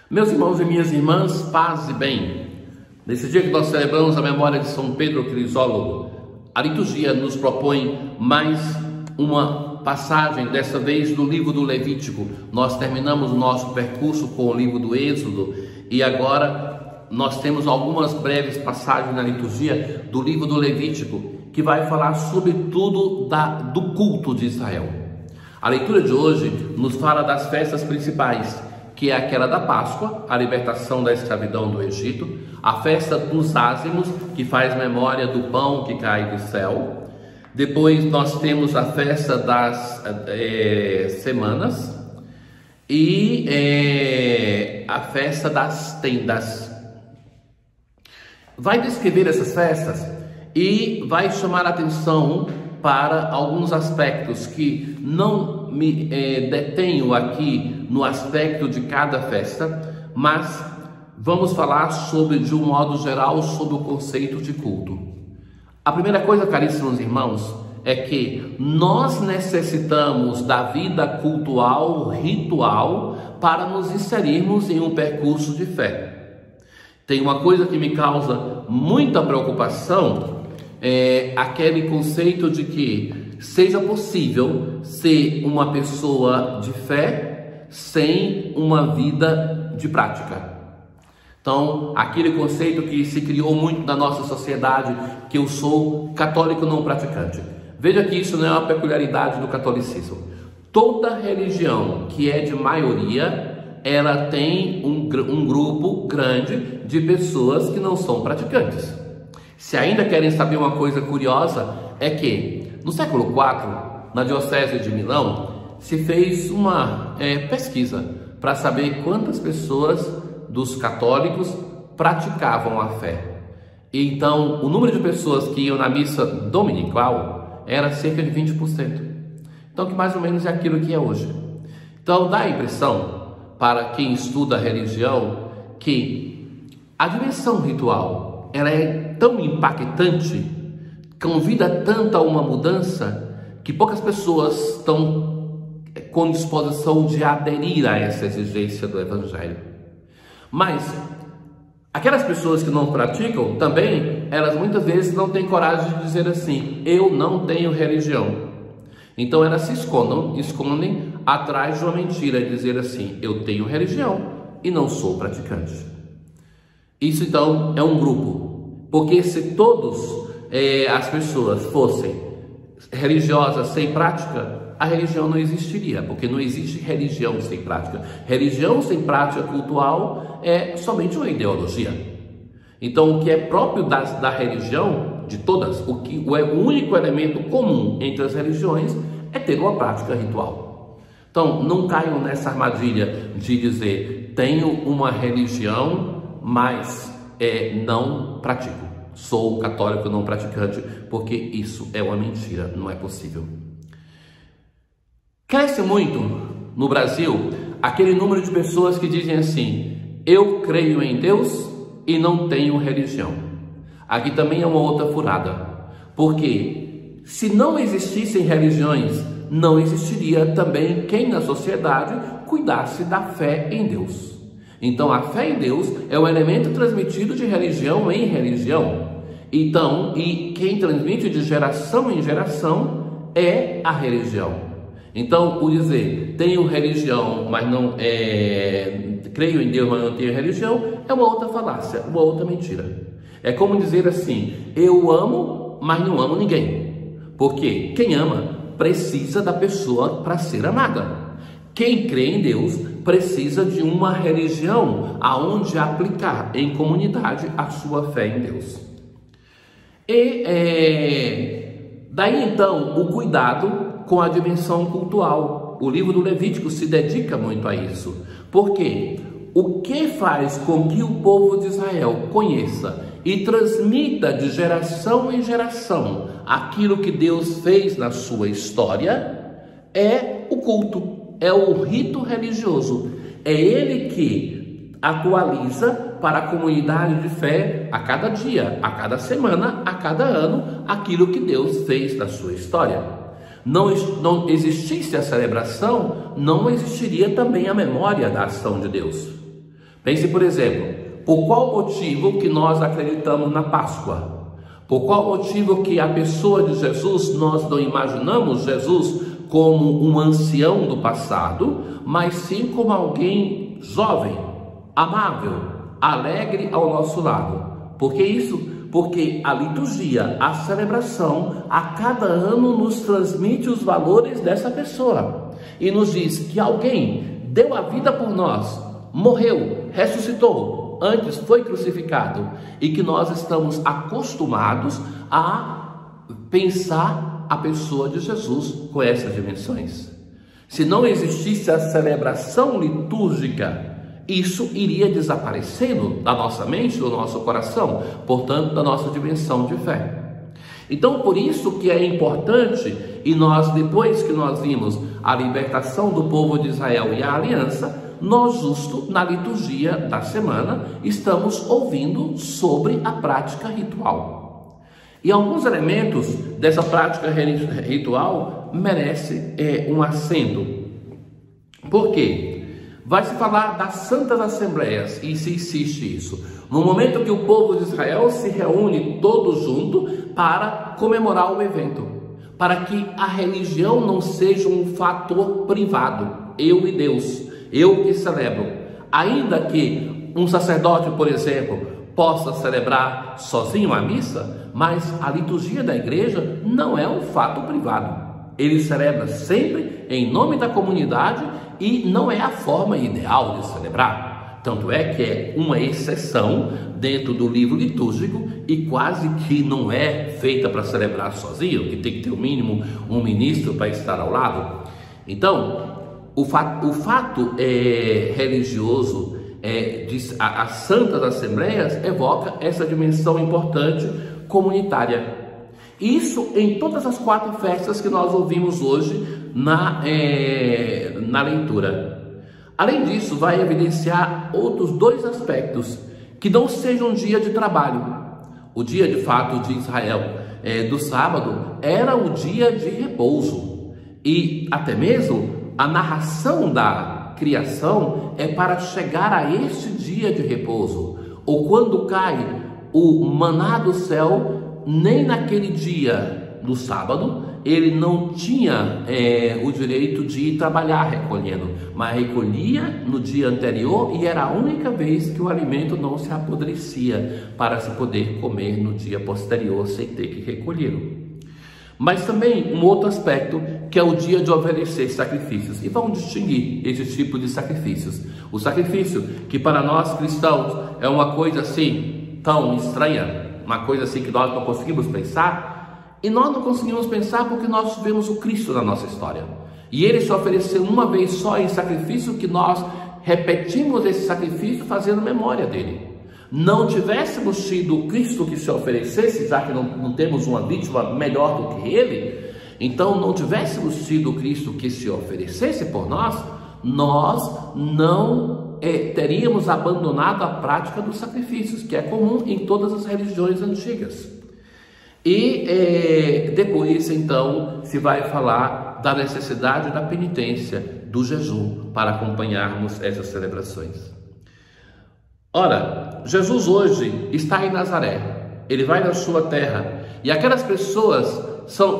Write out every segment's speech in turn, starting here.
Meus irmãos e minhas irmãs, paz e bem. Nesse dia que nós celebramos a memória de São Pedro Crisólogo, a liturgia nos propõe mais uma passagem, dessa vez do livro do Levítico. Nós terminamos o nosso percurso com o livro do Êxodo e agora nós temos algumas breves passagens na liturgia do livro do Levítico, que vai falar sobretudo do culto de Israel. A leitura de hoje nos fala das festas principais, que é aquela da Páscoa, a libertação da escravidão do Egito, a festa dos ázimos, que faz memória do pão que cai do céu. Depois nós temos a festa das semanas e a festa das tendas. Vai descrever essas festas e vai chamar a atenção para alguns aspectos que não me detenho aqui no aspecto de cada festa, mas vamos falar de um modo geral sobre o conceito de culto. A primeira coisa, caríssimos irmãos, é que nós necessitamos da vida cultual, ritual, para nos inserirmos em um percurso de fé. Tem uma coisa que me causa muita preocupação, é aquele conceito de que seja possível ser uma pessoa de fé sem uma vida de prática. Então, aquele conceito que se criou muito na nossa sociedade, que eu sou católico não praticante. Veja que isso não é uma peculiaridade do catolicismo. Toda religião que é de maioria, ela tem um grupo grande de pessoas que não são praticantes. Se ainda querem saber uma coisa curiosa, é que no século IV, na Diocese de Milão, se fez uma pesquisa para saber quantas pessoas dos católicos praticavam a fé. Então, o número de pessoas que iam na missa dominical era cerca de 20%. Então, que mais ou menos é aquilo que é hoje. Então, dá a impressão, para quem estuda a religião, que a dimensão ritual ela é tão impactante, convida tanto a uma mudança, que poucas pessoas estão com disposição de aderir a essa exigência do Evangelho. Mas aquelas pessoas que não praticam também, elas muitas vezes não têm coragem de dizer assim: eu não tenho religião. Então elas se escondem atrás de uma mentira e dizer assim: eu tenho religião e não sou praticante. Isso então é um grupo, porque se todas as pessoas fossem religiosas sem prática, a religião não existiria, porque não existe religião sem prática. Religião sem prática cultual é somente uma ideologia. Então, o que é próprio da religião, de todas, o único elemento comum entre as religiões é ter uma prática ritual. Então, não caiam nessa armadilha de dizer: tenho uma religião, mas não pratico. Sou católico não praticante, porque isso é uma mentira, não é possível. Cresce muito no Brasil aquele número de pessoas que dizem assim: eu creio em Deus e não tenho religião. Aqui também é uma outra furada, porque se não existissem religiões, não existiria também quem na sociedade cuidasse da fé em Deus. Então a fé em Deus é o elemento transmitido de religião em religião. Então, e quem transmite de geração em geração é a religião. Então, o dizer tenho religião, mas não creio em Deus, mas não tenho religião, é uma outra falácia, uma outra mentira. É como dizer assim: eu amo, mas não amo ninguém. Porque quem ama precisa da pessoa para ser amada. Quem crê em Deus precisa de uma religião aonde aplicar em comunidade a sua fé em Deus. E daí então o cuidado com a dimensão cultural. O livro do Levítico se dedica muito a isso. Porque o que faz com que o povo de Israel conheça e transmita de geração em geração aquilo que Deus fez na sua história é o culto. É o rito religioso, é ele que atualiza para a comunidade de fé a cada dia, a cada semana, a cada ano, aquilo que Deus fez na sua história. Não existisse a celebração, não existiria também a memória da ação de Deus. Pense, por exemplo, por qual motivo que nós acreditamos na Páscoa? Por qual motivo que a pessoa de Jesus, nós não imaginamos Jesus como um ancião do passado, mas sim como alguém jovem, amável, alegre ao nosso lado? Por que isso? Porque a liturgia, a celebração, a cada ano nos transmite os valores dessa pessoa e nos diz que alguém deu a vida por nós, morreu, ressuscitou, antes foi crucificado, e que nós estamos acostumados a pensar a pessoa de Jesus com essas dimensões. Se não existisse a celebração litúrgica, isso iria desaparecendo da nossa mente, do nosso coração, portanto, da nossa dimensão de fé. Então, por isso que é importante, e nós, depois que nós vimos a libertação do povo de Israel e a aliança, nós, justo na liturgia da semana, estamos ouvindo sobre a prática ritual. E alguns elementos dessa prática ritual merecem um acento. Por quê? Vai se falar das Santas Assembleias, e se insiste isso. No momento que o povo de Israel se reúne todo junto para comemorar o evento, para que a religião não seja um fator privado, eu e Deus, eu que celebro. Ainda que um sacerdote, por exemplo, possa celebrar sozinho a missa, mas a liturgia da igreja não é um fato privado. Ele celebra sempre em nome da comunidade e não é a forma ideal de celebrar. Tanto é que é uma exceção dentro do livro litúrgico e quase que não é feita para celebrar sozinho, que tem que ter o mínimo um ministro para estar ao lado. Então, o fato religioso, as Santas Assembleias, evoca essa dimensão importante comunitária. Isso em todas as 4 festas que nós ouvimos hoje na leitura. Além disso, vai evidenciar outros 2 aspectos, que não seja um dia de trabalho. O dia, de fato, de Israel, do sábado, era o dia de repouso. E até mesmo a narração da criação é para chegar a este dia de repouso. Ou quando cai o maná do céu, nem naquele dia do sábado ele não tinha o direito de ir trabalhar recolhendo, mas recolhia no dia anterior e era a única vez que o alimento não se apodrecia para se poder comer no dia posterior sem ter que recolhê-lo. Mas também um outro aspecto, que é o dia de oferecer sacrifícios, e vamos distinguir esse tipo de sacrifícios. O sacrifício que para nós cristãos é uma coisa assim tão estranha, uma coisa assim que nós não conseguimos pensar, e nós não conseguimos pensar porque nós tivemos o Cristo na nossa história, e Ele se ofereceu uma vez só em sacrifício, que nós repetimos esse sacrifício fazendo memória dele. Não tivéssemos tido o Cristo que se oferecesse, já que não temos uma vítima melhor do que Ele, então não tivéssemos tido o Cristo que se oferecesse por nós, nós não teríamos abandonado a prática dos sacrifícios, que é comum em todas as religiões antigas. E depois, então, se vai falar da necessidade da penitência, do jejum, para acompanharmos essas celebrações. Ora, Jesus hoje está em Nazaré, Ele vai na sua terra, e aquelas pessoas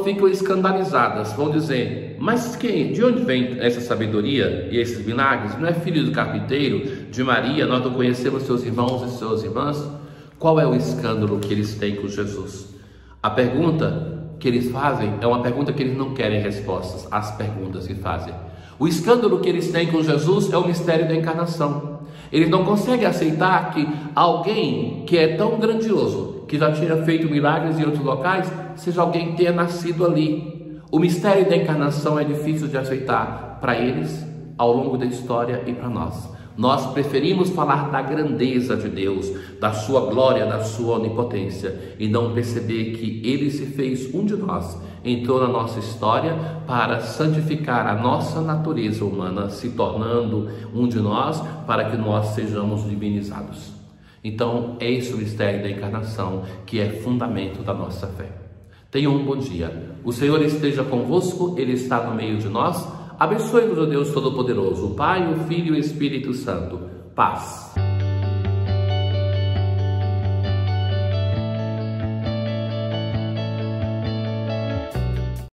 ficam escandalizadas, vão dizer: mas de onde vem essa sabedoria e esses milagres? Não é filho do carpinteiro, de Maria? Nós não conhecemos seus irmãos e suas irmãs? Qual é o escândalo que eles têm com Jesus? A pergunta que eles fazem é uma pergunta que eles não querem respostas às perguntas que fazem. O escândalo que eles têm com Jesus é o mistério da encarnação. Eles não conseguem aceitar que alguém que é tão grandioso, que já tinha feito milagres em outros locais, seja alguém que tenha nascido ali. O mistério da encarnação é difícil de aceitar para eles, ao longo da história, e para nós. Nós preferimos falar da grandeza de Deus, da sua glória, da sua onipotência, e não perceber que Ele se fez um de nós, entrou na nossa história para santificar a nossa natureza humana, se tornando um de nós, para que nós sejamos divinizados. Então, é esse o mistério da encarnação, que é fundamento da nossa fé. Tenham um bom dia. O Senhor esteja convosco, Ele está no meio de nós. Abençoe-vos, ó Deus Todo-Poderoso, o Pai, o Filho e o Espírito Santo. Paz.